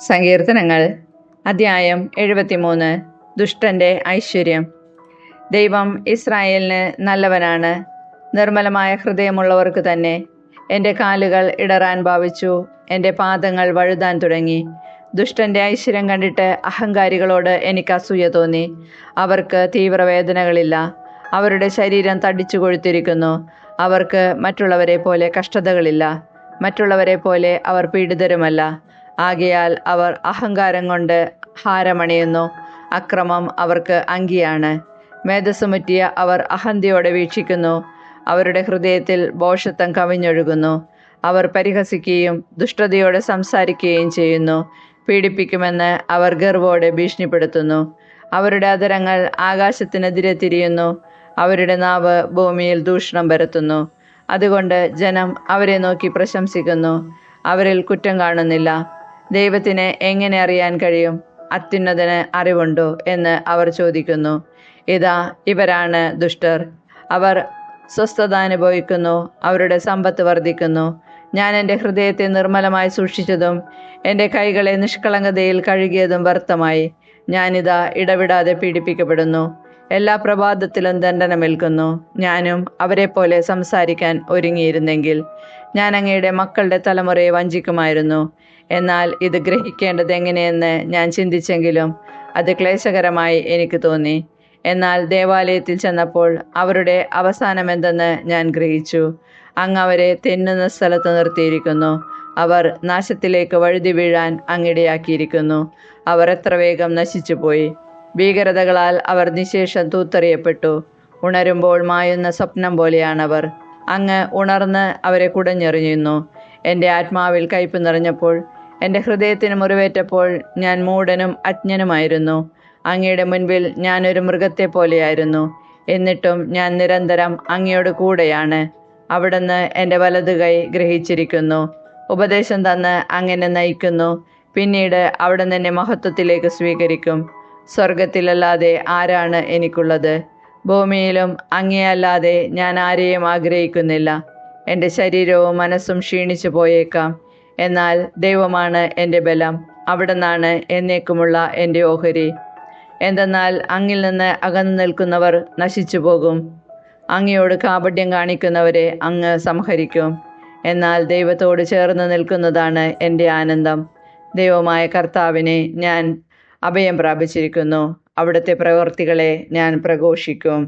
സങ്കീർത്തനങ്ങൾ അധ്യായം 73. ദുഷ്ടന്റെ ഐശ്വര്യം. ദൈവം ഇസ്രായേലിന് നല്ലവനാണ്, നിർമ്മലമായ ഹൃദയമുള്ളവർക്ക് തന്നെ. എൻ്റെ കാലുകൾ ഇടറാൻ ഭാവിച്ചു, എൻ്റെ പാദങ്ങൾ വഴുതാൻ തുടങ്ങി. ദുഷ്ടന്റെ ഐശ്വര്യം കണ്ടിട്ട് അഹങ്കാരികളോട് എനിക്ക് അസൂയ തോന്നി. അവർക്ക് തീവ്രവേദനകളില്ല, അവരുടെ ശരീരം തടിച്ചു കൊഴുത്തിരിക്കുന്നു. അവർക്ക് മറ്റുള്ളവരെ പോലെ കഷ്ടതകളില്ല, മറ്റുള്ളവരെ പോലെ അവർ പീഡിതരുമല്ല. ആകയാൽ അവർ അഹങ്കാരം കൊണ്ട് ഹാരമണിയുന്നു, അക്രമം അവർക്ക് അങ്കിയാണ്. മേധസ്സുമുറ്റിയ അവർ അഹന്തയോടെ വീക്ഷിക്കുന്നു, അവരുടെ ഹൃദയത്തിൽ ഭോഷത്വം കവിഞ്ഞൊഴുകുന്നു. അവർ പരിഹസിക്കുകയും ദുഷ്ടതയോടെ സംസാരിക്കുകയും ചെയ്യുന്നു. പീഡിപ്പിക്കുമെന്ന് അവർ ഗർവോടെ ഭീഷണിപ്പെടുത്തുന്നു. അവരുടെ അധരങ്ങൾ ആകാശത്തിനെതിരെ തിരിയുന്നു, അവരുടെ നാവ് ഭൂമിയിൽ ദൂഷണം പരത്തുന്നു. അതുകൊണ്ട് ജനം അവരെ നോക്കി പ്രശംസിക്കുന്നു, അവരിൽ കുറ്റം കാണുന്നില്ല. ദൈവത്തിന് എങ്ങനെ അറിയാൻ കഴിയും? അത്യുന്നതന് അറിവുണ്ടോ എന്ന് അവർ ചോദിക്കുന്നു. ഇതാ, ഇവരാണ് ദുഷ്ടർ. അവർ സ്വസ്ഥത അനുഭവിക്കുന്നു, അവരുടെ സമ്പത്ത് വർദ്ധിക്കുന്നു. ഞാൻ എൻ്റെ ഹൃദയത്തെ നിർമ്മലമായി സൂക്ഷിച്ചതും എൻ്റെ കൈകളെ നിഷ്കളങ്കതയിൽ കഴുകിയതും വ്യർത്ഥമായി. ഞാനിതാ ഇടവിടാതെ പീഡിപ്പിക്കപ്പെടുന്നു, എല്ലാ പ്രഭാതത്തിലും ദണ്ഡനമേൽക്കുന്നു. ഞാനും അവരെ പോലെ സംസാരിക്കാൻ ഒരുങ്ങിയിരുന്നെങ്കിൽ ഞാൻ അങ്ങയുടെ മക്കളുടെ തലമുറയെ വഞ്ചിക്കുമായിരുന്നു. എന്നാൽ ഇത് ഗ്രഹിക്കേണ്ടത് എങ്ങനെയെന്ന് ഞാൻ ചിന്തിച്ചെങ്കിലും അത് ക്ലേശകരമായി എനിക്ക് തോന്നി. എന്നാൽ ദേവാലയത്തിൽ ചെന്നപ്പോൾ അവരുടെ അവസാനം എന്തെന്ന് ഞാൻ ഗ്രഹിച്ചു. അങ്ങ് അവരെ തെന്നുന്ന സ്ഥലത്ത് നിർത്തിയിരിക്കുന്നു, അവർ നാശത്തിലേക്ക് വഴുതി വീഴാൻ അങ്ങിടയാക്കിയിരിക്കുന്നു. അവർ എത്ര വേഗം നശിച്ചുപോയി! ഭീകരതകളാൽ അവർ നിശേഷം തൂത്തെറിയപ്പെട്ടു. ഉണരുമ്പോൾ മായുന്ന സ്വപ്നം പോലെയാണവർ. അങ്ങ് ഉണർന്ന് അവരെ കുടഞ്ഞെറിയുന്നു. എൻ്റെ ആത്മാവിൽ കയ്പ് നിറഞ്ഞപ്പോൾ, എൻ്റെ ഹൃദയത്തിന് മുറിവേറ്റപ്പോൾ ഞാൻ മൂഢനും അജ്ഞനുമായിരുന്നു. അങ്ങയുടെ മുൻപിൽ ഞാനൊരു മൃഗത്തെ പോലെയായിരുന്നു. എന്നിട്ടും ഞാൻ നിരന്തരം അങ്ങയോട് കൂടെയാണ്. അവിടുന്ന് എൻ്റെ വലതു കൈ ഗ്രഹിച്ചിരിക്കുന്നു, ഉപദേശം തന്ന് അങ്ങനെ നയിക്കുന്നു. പിന്നീട് അവിടുന്ന് എന്നെ മഹത്വത്തിലേക്ക് സ്വീകരിക്കും. സ്വർഗത്തിലല്ലാതെ ആരാണ് എനിക്കുള്ളത്? ഭൂമിയിലും അങ്ങയെയല്ലാതെ ഞാൻ ആരെയും ആഗ്രഹിക്കുന്നില്ല. എൻ്റെ ശരീരവും മനസ്സും ക്ഷീണിച്ചു പോയേക്കാം, എന്നാൽ ദൈവമാണ് എൻ്റെ ബലം. അവിടുന്നാണ് എന്നേക്കുമുള്ള എൻ്റെ ഓഹരി. എന്തെന്നാൽ അങ്ങിൽ നിന്ന് അകന്നു നിൽക്കുന്നവർ നശിച്ചു പോകും, അങ്ങയോട് കാപട്യം കാണിക്കുന്നവരെ അങ്ങ് സംഹരിക്കും. എന്നാൽ ദൈവത്തോട് ചേർന്ന് നിൽക്കുന്നതാണ് എൻ്റെ ആനന്ദം. ദൈവമായ കർത്താവിനെ ഞാൻ അഭയം പ്രാപിച്ചിരിക്കുന്നു, അവിടുത്തെ പ്രവൃത്തികളെ ഞാൻ പ്രഘോഷിക്കും.